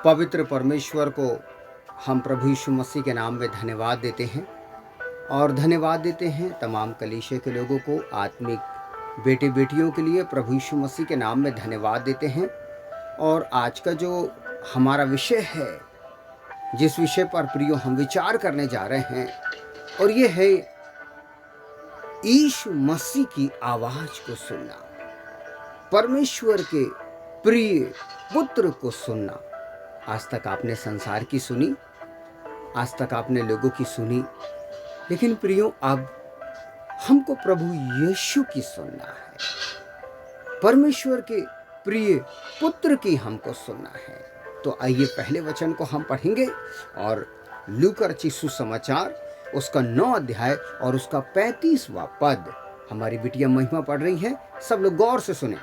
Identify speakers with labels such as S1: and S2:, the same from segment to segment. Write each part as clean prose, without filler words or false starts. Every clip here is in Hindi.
S1: पवित्र परमेश्वर को हम प्रभु यीशु मसीह के नाम में धन्यवाद देते हैं और धन्यवाद देते हैं तमाम कलीसिया के लोगों को, आत्मिक बेटे बेटियों के लिए प्रभु यीशु मसीह के नाम में धन्यवाद देते हैं। और आज का जो हमारा विषय है, जिस विषय पर प्रियो हम विचार करने जा रहे हैं, और ये है यीशु मसीह की आवाज को सुनना, परमेश्वर के प्रिय पुत्र को सुनना। आज तक आपने संसार की सुनी, आज तक आपने लोगों की सुनी, लेकिन प्रियो अब हमको प्रभु यीशु की सुनना है, परमेश्वर के प्रिय पुत्र की हमको सुनना है। तो आइए पहले वचन को हम पढ़ेंगे और लूका रचित सुसमाचार उसका 9 अध्याय और उसका 35वां पद। हमारी बिटिया महिमा पढ़ रही है, सब लोग गौर से सुने।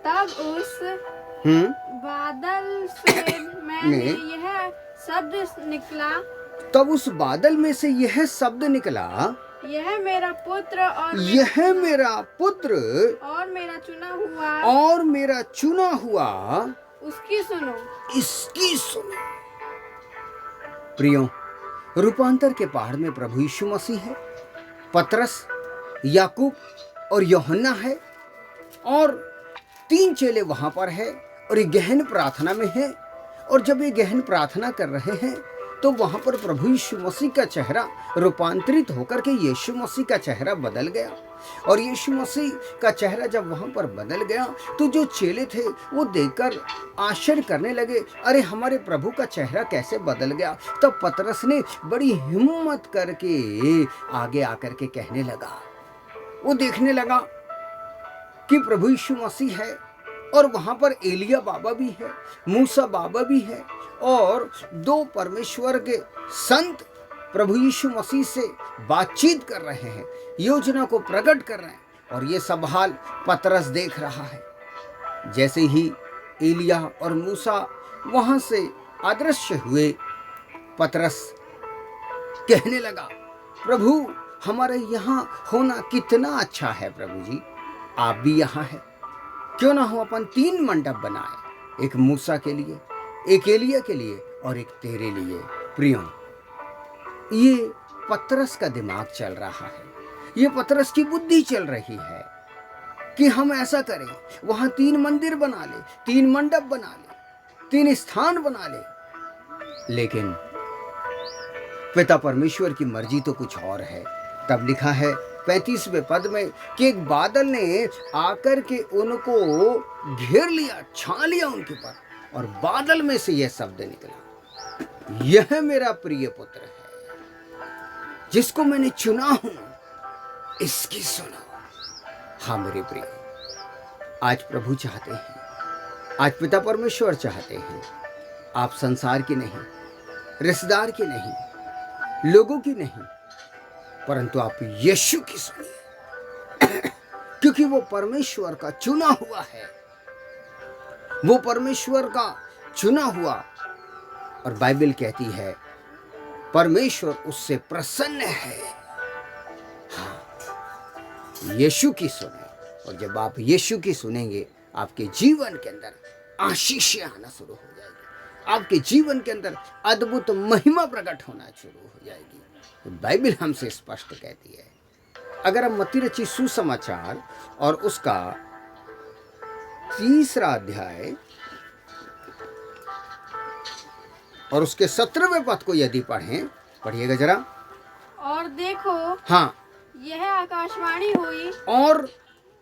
S2: तब उस बादल से मैंने यह शब्द निकला,
S1: तब उस बादल में से यह शब्द निकला,
S2: यह मेरा पुत्र और
S1: मेरा पुत्र
S2: और मेरा चुना हुआ,
S1: और मेरा चुना हुआ,
S2: उसकी सुनो,
S1: इसकी सुनो। प्रियो, रूपांतर के पहाड़ में प्रभु यीशु मसीह है, पतरस, याकूब और यूहन्ना है, और 3 चेले वहां पर है और ये गहन प्रार्थना में है। और जब ये गहन प्रार्थना कर रहे हैं तो वहां पर प्रभु यीशु मसीह का चेहरा रूपांतरित होकर के यीशु मसीह का चेहरा बदल गया। और यीशु मसीह का चेहरा जब वहां पर बदल गया तो जो चेले थे वो देखकर आश्चर्य करने लगे, अरे हमारे प्रभु का चेहरा कैसे बदल गया। तब पतरस ने बड़ी हिम्मत करके आगे आकर के कहने लगा, वो देखने लगा कि प्रभु यीशु मसीह है, और वहां पर एलिया बाबा भी है, मूसा बाबा भी है, और 2 परमेश्वर के संत प्रभु यीशु मसीह से बातचीत कर रहे हैं, योजना को प्रकट कर रहे हैं। और ये सब हाल पतरस देख रहा है। जैसे ही एलिया और मूसा वहां से अदृश्य हुए, पतरस कहने लगा, प्रभु हमारे यहाँ होना कितना अच्छा है। प्रभु जी आप भी यहाँ है, क्यों ना हो अपन 3 मंडप बनाए, एक मूसा के लिए, एक एलिया के लिए और एक तेरे लिए। प्रियो, ये पतरस का दिमाग चल रहा है, ये पतरस की बुद्धि चल रही है कि हम ऐसा करें, वहां 3 मंदिर बना ले, 3 मंडप बना ले, 3 स्थान बना ले। लेकिन पिता परमेश्वर की मर्जी तो कुछ और है। तब लिखा है 35वें पद में कि एक बादल ने आकर के उनको घेर लिया, छा लिया उनके ऊपर, और बादल में से यह शब्द निकला, यह मेरा प्रिय पुत्र है, जिसको मैंने चुना हूं, इसकी सुनो। हाँ मेरे प्रिय, आज प्रभु चाहते हैं, आज पिता परमेश्वर चाहते हैं, आप संसार की नहीं, रिश्तेदार की नहीं, लोगों की नहीं, परंतु आप यीशु की सुनिए, क्योंकि वो परमेश्वर का चुना हुआ है, वो परमेश्वर का चुना हुआ। और बाइबल कहती है परमेश्वर उससे प्रसन्न है। हाँ, यीशु की सुने, और जब आप यीशु की सुनेंगे, आपके जीवन के अंदर आशीषें आना शुरू हो जाएगी, आपके जीवन के अंदर अद्भुत महिमा प्रकट होना शुरू हो जाएगी। बाइबल हमसे स्पष्ट कहती है। अगर हम मत्ती रचित सुसमाचार और उसका 3रा अध्याय और उसके 17वें पद को यदि पढ़ें, पढ़िएगा जरा।
S2: और देखो,
S1: हाँ,
S2: यह आकाशवाणी हुई, और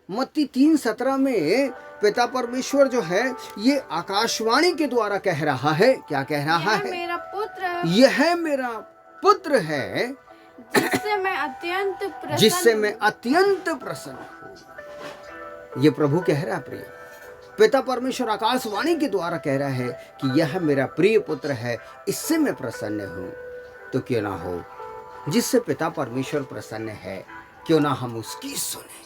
S1: मत्ती 3:17 में पिता परमेश्वर जो है ये आकाशवाणी के द्वारा कह रहा है, क्या कह रहा है?
S2: मेरा पुत्र,
S1: यह मेरा पुत्र है,
S2: जिससे मैं
S1: अत्यंत प्रसन्न हूँ। ये प्रभु कह रहा है। प्रिय, पिता परमेश्वर आकाशवाणी के द्वारा कह रहा है कि यह मेरा प्रिय पुत्र है, इससे मैं प्रसन्न हूँ। तो क्यों ना हो, जिससे पिता परमेश्वर प्रसन्न है, क्यों ना हम उसकी सुने।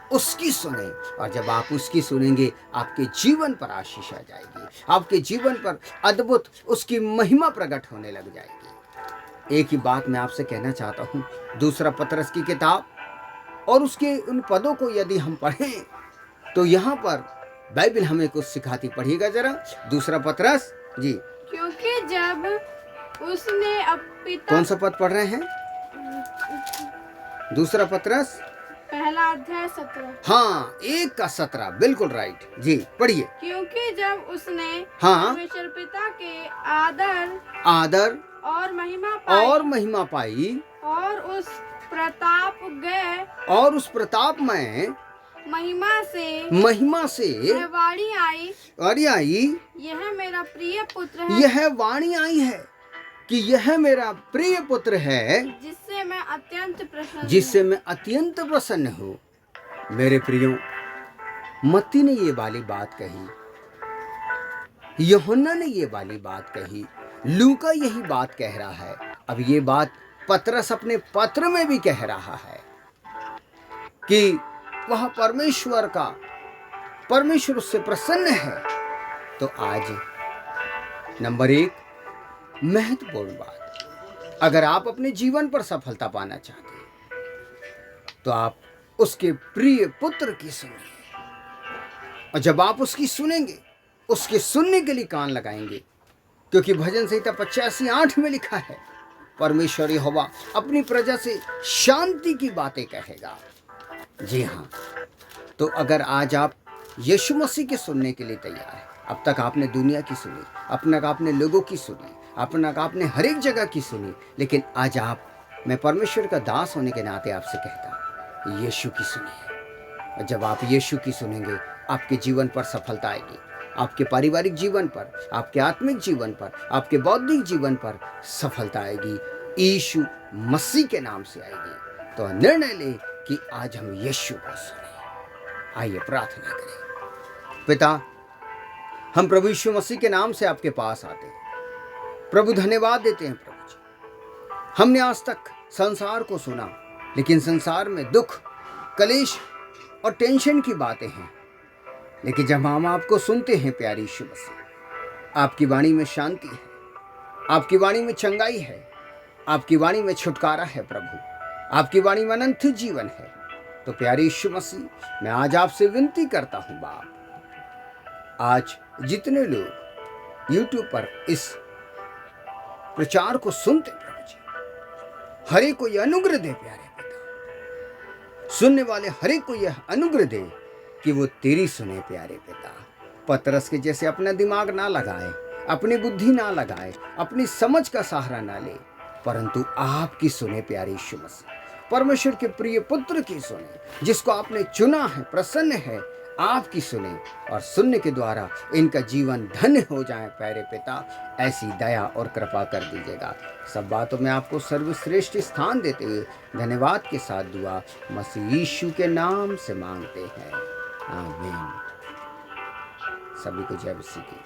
S1: और जब आप उसकी सुनेंगे, आपके जीवन पर आशीष आ जाएगी, आपके जीवन पर अद्भुत उसकी महिमा प्रकट होने लग जाएगी। एक ही बात मैं आपसे कहना चाहता हूँ, 2 पतरस की किताब और उसके उन पदों को यदि हम पढ़ें तो यहाँ पर बाइबल हमें कुछ सिखाती, पढ़िएगा जरा। दूसरा पतरस जी,
S2: क्योंकि जब उसने पिता,
S1: कौन सा पद पढ़ रहे हैं? दूसरा पतरस
S2: पहला अध्याय 17।
S1: हाँ, 1:17, बिल्कुल राइट जी, पढ़िए।
S2: क्योंकि जब उसने
S1: हाँ।
S2: परमेश्वर पिता के आदर
S1: आदर
S2: और महिमा पाई
S1: और
S2: उस प्रताप गए
S1: और उस प्रताप में महिमा से
S2: यह वाणी आई,
S1: यह
S2: मेरा प्रिय पुत्र है,
S1: यह वाणी आई है कि यह मेरा प्रिय पुत्र है, जिससे मैं अत्यंत प्रसन्न हूँ। मेरे प्रियो, मत्ती ने ये वाली बात कही, यूहन्ना ने ये वाली बात कही, लूका यही बात कह रहा है। अब ये बात पतरस अपने पत्र में भी कह रहा है कि वह परमेश्वर उससे प्रसन्न है। तो आज नंबर 1 महत्वपूर्ण बात, अगर आप अपने जीवन पर सफलता पाना चाहते हैं तो आप उसके प्रिय पुत्र की सुनिए। और जब आप उसकी सुनेंगे, उसके सुनने के लिए कान लगाएंगे, क्योंकि भजन संहिता 85:8 में लिखा है, परमेश्वर यहोवा अपनी प्रजा से शांति की बातें कहेगा। जी हाँ, तो अगर आज आप यीशु मसीह के सुनने के लिए तैयार हैं, अब तक आपने दुनिया की सुनी, अब तक आपने लोगों की सुनी, अब तक आपने हर एक जगह की सुनी, लेकिन आज मैं परमेश्वर का दास होने के नाते आपसे कहता हूँ, यीशु की सुनिए। और जब आप यीशु की सुनेंगे, आपके जीवन पर सफलता आएगी, आपके पारिवारिक जीवन पर, आपके आत्मिक जीवन पर, आपके बौद्धिक जीवन पर सफलता आएगी, यीशु मसीह के नाम से आएगी। तो निर्णय ले कि आज हम यीशु को सुने। आइए प्रार्थना करें। पिता, हम प्रभु यीशु मसीह के नाम से आपके पास आते हैं। प्रभु धन्यवाद देते हैं प्रभु जी, हमने आज तक संसार को सुना, लेकिन संसार में दुख, कलेश और टेंशन की बातें हैं। लेकिन जब हम आपको सुनते हैं प्यारे यीशु मसीह, आपकी वाणी में शांति है, आपकी वाणी में चंगाई है, आपकी वाणी में छुटकारा है प्रभु, आपकी वाणी में अनंत जीवन है। तो प्यारे यीशु मसीह, मैं आज आपसे विनती करता हूँ बाप, आज जितने लोग YouTube पर इस प्रचार को सुनते प्रभु जी, हर एक को यह अनुग्रह दे प्यारे पिता, सुनने वाले हर एक को यह अनुग्रह दे कि वो तेरी सुने प्यारे पिता। पतरस के जैसे अपना दिमाग ना लगाए, अपनी बुद्धि ना लगाए, अपनी समझ का सहारा ना ले, परंतु आपकी सुने प्यारे यीशु मसीह, परमेश्वर के प्रिय पुत्र की सुने, जिसको आपने चुना है, प्रसन्न है, आपकी सुने, और सुनने के द्वारा इनका जीवन धन्य हो जाए प्यारे पिता। ऐसी दया और कृपा कर दीजिएगा। सब बातों में आपको सर्वश्रेष्ठ स्थान देते हुए धन्यवाद के साथ दुआ मसीह यीशु के नाम से मांगते हैं, आमीन। सभी को जय मसीह की।